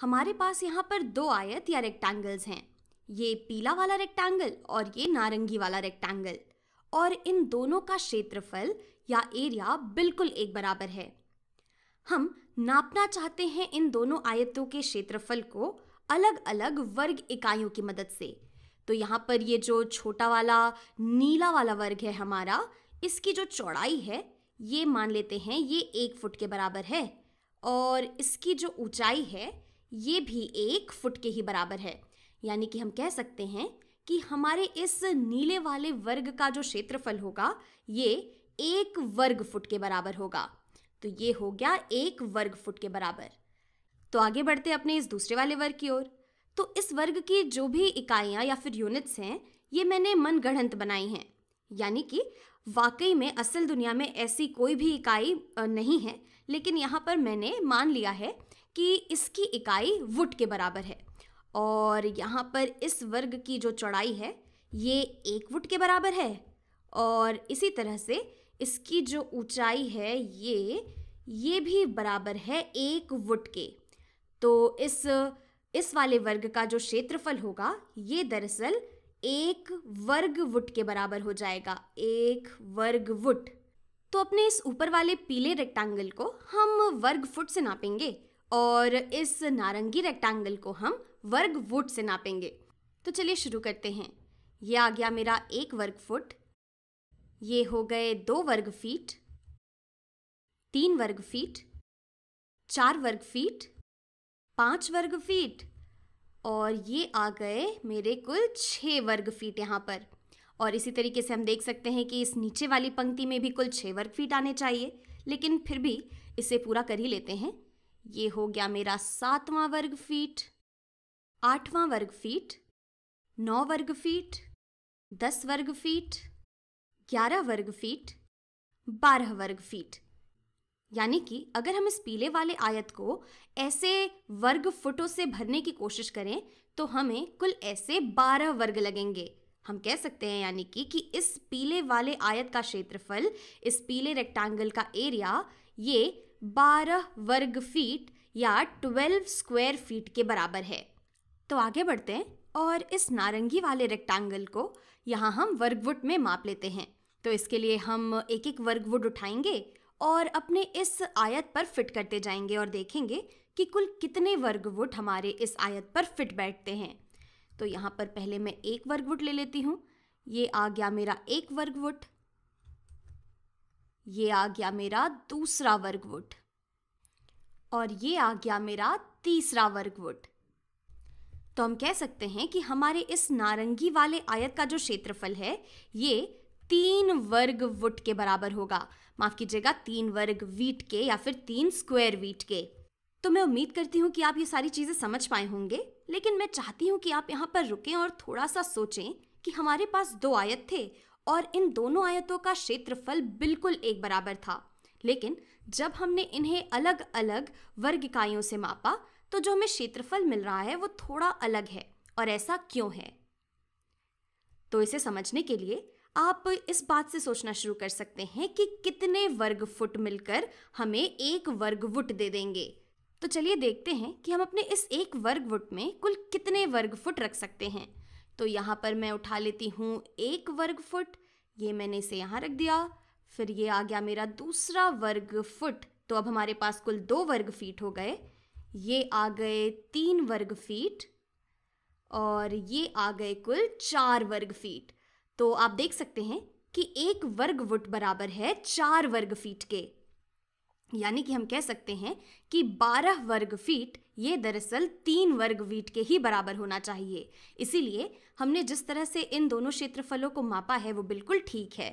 हमारे पास यहाँ पर दो आयत या रेक्टेंगल्स हैं, ये पीला वाला रेक्टेंगल और ये नारंगी वाला रेक्टेंगल, और इन दोनों का क्षेत्रफल या एरिया बिल्कुल एक बराबर है। हम नापना चाहते हैं इन दोनों आयतों के क्षेत्रफल को अलग अलग वर्ग इकाइयों की मदद से। तो यहाँ पर ये जो छोटा वाला नीला वाला वर्ग है हमारा, इसकी जो चौड़ाई है ये मान लेते हैं ये 1 फुट के बराबर है, और इसकी जो ऊंचाई है ये भी 1 फुट के ही बराबर है। यानी कि हम कह सकते हैं कि हमारे इस नीले वाले वर्ग का जो क्षेत्रफल होगा ये 1 वर्ग फुट के बराबर होगा। तो ये हो गया 1 वर्ग फुट के बराबर। तो आगे बढ़ते अपने इस दूसरे वाले वर्ग की ओर। तो इस वर्ग की जो भी इकाइयाँ या फिर यूनिट्स हैं ये मैंने मनगढ़ंत बनाई हैं, यानी कि वाकई में असल दुनिया में ऐसी कोई भी इकाई नहीं है, लेकिन यहाँ पर मैंने मान लिया है कि इसकी इकाई वुट के बराबर है। और यहाँ पर इस वर्ग की जो चौड़ाई है ये 1 वुट के बराबर है, और इसी तरह से इसकी जो ऊंचाई है ये भी बराबर है 1 वुट के। तो इस वाले वर्ग का जो क्षेत्रफल होगा ये दरअसल 1 वर्ग वुट के बराबर हो जाएगा, 1 वर्ग वुट। तो अपने इस ऊपर वाले पीले रेक्टेंगल को हम वर्ग फुट से नापेंगे और इस नारंगी रेक्टेंगल को हम वर्ग वुट से नापेंगे। तो चलिए शुरू करते हैं। ये आ गया मेरा 1 वर्ग फुट, ये हो गए 2 वर्ग फीट, 3 वर्ग फीट, 4 वर्ग फीट, 5 वर्ग फीट, और ये आ गए मेरे कुल 6 वर्ग फीट यहाँ पर। और इसी तरीके से हम देख सकते हैं कि इस नीचे वाली पंक्ति में भी कुल 6 वर्ग फीट आने चाहिए, लेकिन फिर भी इसे पूरा कर ही लेते हैं। ये हो गया मेरा 7वां वर्ग फीट, 8वां वर्ग फीट, 9 वर्ग फीट, 10 वर्ग फीट, 11 वर्ग फीट, 12 वर्ग फीट। यानी कि अगर हम इस पीले वाले आयत को ऐसे वर्ग फुटों से भरने की कोशिश करें तो हमें कुल ऐसे 12 वर्ग लगेंगे। हम कह सकते हैं यानी कि इस पीले वाले आयत का क्षेत्रफल, इस पीले रेक्टेंगल का एरिया ये 12 वर्ग फीट या 12 स्क्वायर फीट के बराबर है। तो आगे बढ़ते हैं और इस नारंगी वाले रेक्टेंगल को यहाँ हम वर्गवुट में माप लेते हैं। तो इसके लिए हम एक एक वर्गवुट उठाएंगे और अपने इस आयत पर फिट करते जाएंगे और देखेंगे कि कुल कितने वर्गवुट हमारे इस आयत पर फिट बैठते हैं। तो यहाँ पर पहले मैं 1 वर्गवुट ले लेती हूँ। ये आ गया मेरा 1 वर्गवुट, ये आ गया मेरा दूसरा वर्गवुट, और ये आ गया मेरा तीसरा वर्गवुट। तो हम कह सकते हैं कि हमारे इस नारंगी वाले आयत का जो क्षेत्रफल है ये 3 वर्ग वुट के बराबर होगा। माफ कीजिएगा, 3 वर्ग वीट के या फिर 3 स्क्वायर वीट के। तो मैं उम्मीद करती हूँ कि आप ये सारी चीज़ें समझ पाए होंगे, लेकिन मैं चाहती हूँ कि आप यहाँ पर रुकें और थोड़ा सा सोचें कि हमारे पास 2 आयत थे और इन दोनों आयतों का क्षेत्रफल बिल्कुल एक बराबर था, लेकिन जब हमने इन्हें अलग अलग वर्ग इकाइयों से मापा तो जो हमें क्षेत्रफल मिल रहा है वो थोड़ा अलग है। और ऐसा क्यों है? तो इसे समझने के लिए आप इस बात से सोचना शुरू कर सकते हैं कि कितने वर्ग फुट मिलकर हमें 1 वर्ग वुट दे देंगे। तो चलिए देखते हैं कि हम अपने इस 1 वर्ग वुट में कुल कितने वर्ग फुट रख सकते हैं। तो यहाँ पर मैं उठा लेती हूँ 1 वर्ग फुट, ये मैंने इसे यहाँ रख दिया। फिर ये आ गया मेरा दूसरा वर्ग फुट, तो अब हमारे पास कुल 2 वर्ग फीट हो गए। ये आ गए 3 वर्ग फीट, और ये आ गए कुल 4 वर्ग फीट। तो आप देख सकते हैं कि 1 वर्ग वुट बराबर है 4 वर्ग फीट के। यानी कि हम कह सकते हैं कि 12 वर्ग फीट ये दरअसल 3 वर्ग फीट के ही बराबर होना चाहिए। इसीलिए हमने जिस तरह से इन दोनों क्षेत्रफलों को मापा है वो बिल्कुल ठीक है।